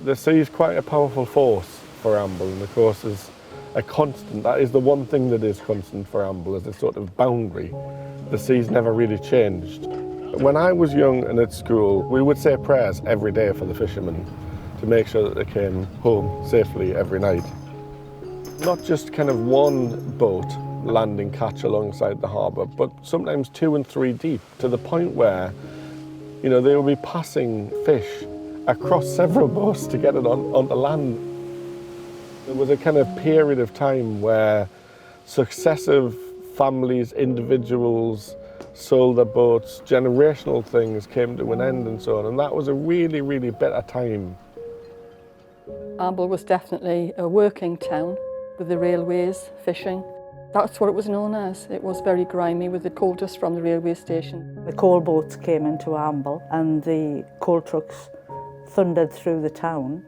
The sea is quite a powerful force for Amble, and of course is a constant. That is the one thing that is constant for Amble, is a sort of boundary. The sea's never really changed. When I was young and at school, we would say prayers every day for the fishermen to make sure that they came home safely every night. Not just kind of one boat landing catch alongside the harbour, but sometimes 2 and 3 deep, to the point where, you know, they would be passing fish across several boats to get it onto land. There was a kind of period of time where successive families, individuals, sold their boats, generational things came to an end and so on, and that was a really, really bitter time. Amble was definitely a working town with the railways, fishing. That's what it was known as. It was very grimy with the coal dust from the railway station. The coal boats came into Amble and the coal trucks thundered through the town.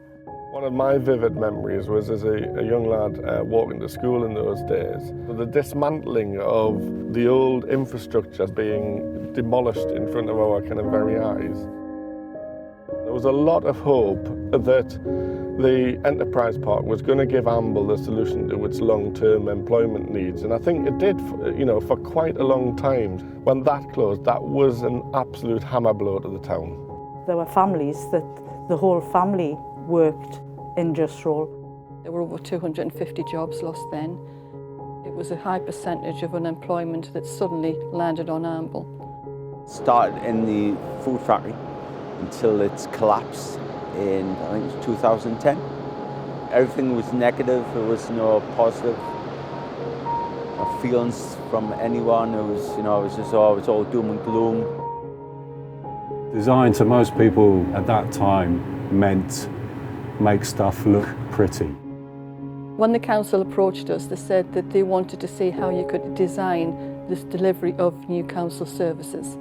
One of my vivid memories was as a young lad walking to school in those days, the dismantling of the old infrastructure being demolished in front of our kind of very eyes. There was a lot of hope that the enterprise park was going to give Amble the solution to its long-term employment needs, and I think it did, you know, for quite a long time. When that closed, that was an absolute hammer blow to the town. There were families that the whole family worked in Just Roll. There were over 250 jobs lost then. It was a high percentage of unemployment that suddenly landed on Amble. Started in the food factory until it's collapsed in, I think it was 2010. Everything was negative, there was no positive feelings from anyone. It was, you know, it was just it's all doom and gloom. Design to most people at that time meant make stuff look pretty. When the council approached us, they said that they wanted to see how you could design this delivery of new council services.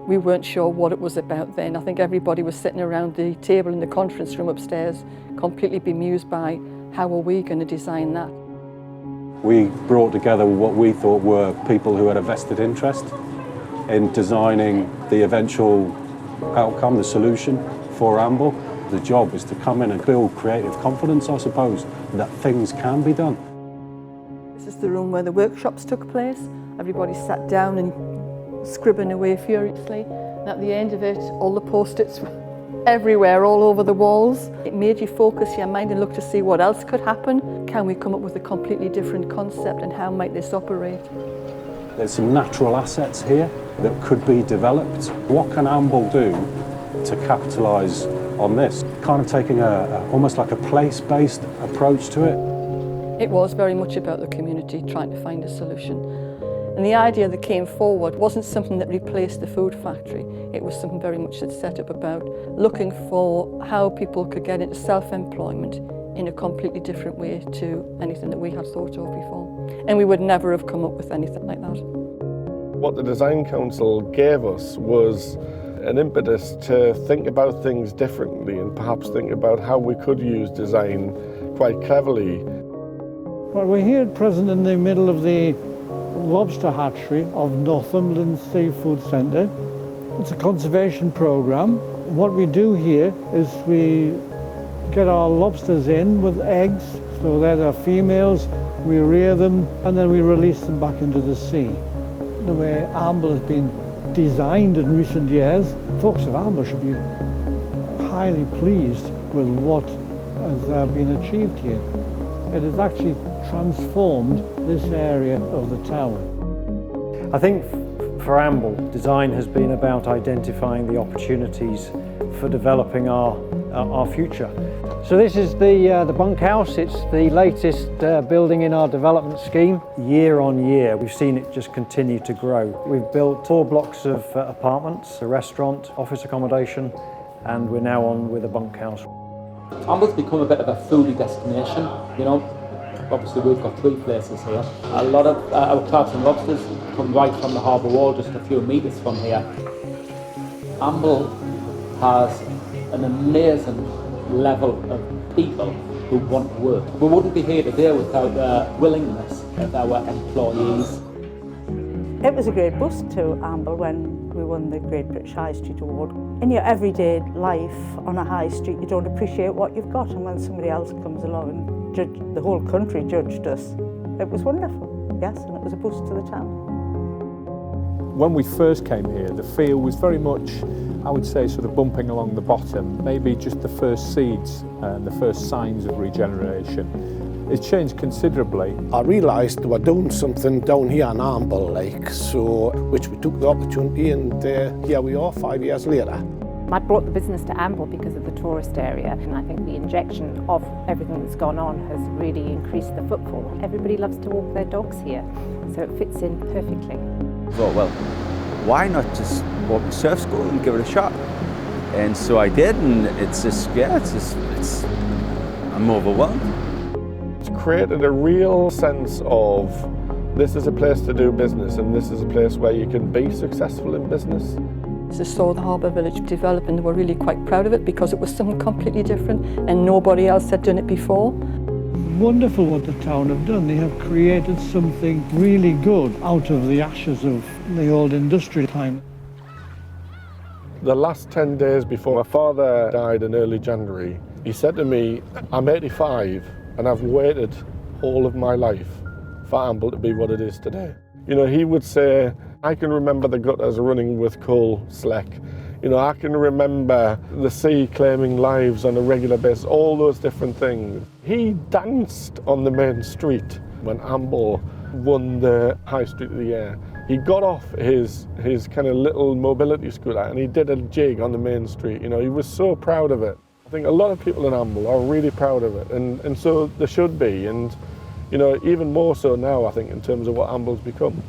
We weren't sure what it was about then. I think everybody was sitting around the table in the conference room upstairs, completely bemused by how are we going to design that. We brought together what we thought were people who had a vested interest in designing the eventual outcome, the solution for Amble. The job is to come in and build creative confidence, I suppose, that things can be done. This is the room where the workshops took place. Everybody sat down and scribbling away furiously. And at the end of it, all the post-its were everywhere, all over the walls. It made you focus your mind and look to see what else could happen. Can we come up with a completely different concept, and how might this operate? There's some natural assets here that could be developed. What can Amble do to capitalise on this? Kind of taking almost like a place-based approach to it. It was very much about the community trying to find a solution. And the idea that came forward wasn't something that replaced the food factory. It was something very much that's set up about looking for how people could get into self-employment in a completely different way to anything that we had thought of before. And we would never have come up with anything like that. What the Design Council gave us was an impetus to think about things differently and perhaps think about how we could use design quite cleverly. Well, we're here at present in the middle of the lobster hatchery of Northumberland Seafood Centre. It's a conservation programme. What we do here is we get our lobsters in with eggs, so they're the females, we rear them and then we release them back into the sea. The way Amble has been designed in recent years, folks of Amble should be highly pleased with what has been achieved here. It has actually transformed this area of the town. I think for Amble, design has been about identifying the opportunities for developing our future. So this is the bunkhouse. It's the latest building in our development scheme. Year on year, we've seen it just continue to grow. We've built 4 blocks of apartments, a restaurant, office accommodation, and we're now on with a bunkhouse. Amble's become a bit of a foodie destination, you know. Obviously we've got 3 places here. A lot of our crabs and lobsters come right from the harbour wall, just a few metres from here. Amble has an amazing level of people who want to work. We wouldn't be here today without the willingness of our employees. It was a great boost to Amble when we won the Great British High Street Award. In your everyday life on a high street, you don't appreciate what you've got, and when somebody else comes along and the whole country judged us, it was wonderful, yes, and it was a boost to the town. When we first came here, the feel was very much, I would say, sort of bumping along the bottom, maybe just the first seeds and the first signs of regeneration. It's changed considerably. I realised they were doing something down here in Amble, which we took the opportunity, and here we are 5 years later. I brought the business to Amble because of the tourist area, and I think the injection of everything that's gone on has really increased the footfall. Everybody loves to walk their dogs here, so it fits in perfectly. I thought, well, why not just walk the surf school and give it a shot? And so I did, and I'm overwhelmed. It's created a real sense of this is a place to do business, and this is a place where you can be successful in business. They saw the Harbour village develop and they were really quite proud of it because it was something completely different and nobody else had done it before. Wonderful what the town have done. They have created something really good out of the ashes of the old industrial time. The last 10 days before my father died in early January, he said to me, I'm 85 and I've waited all of my life for Amble to be what it is today. You know, he would say, I can remember the gutters running with coal slack. You know, I can remember the sea claiming lives on a regular basis, all those different things. He danced on the main street when Amble won the High Street of the Year. He got off his kind of little mobility scooter and he did a jig on the main street. You know, he was so proud of it. I think a lot of people in Amble are really proud of it, and so they should be. And, you know, even more so now, I think, in terms of what Amble's become.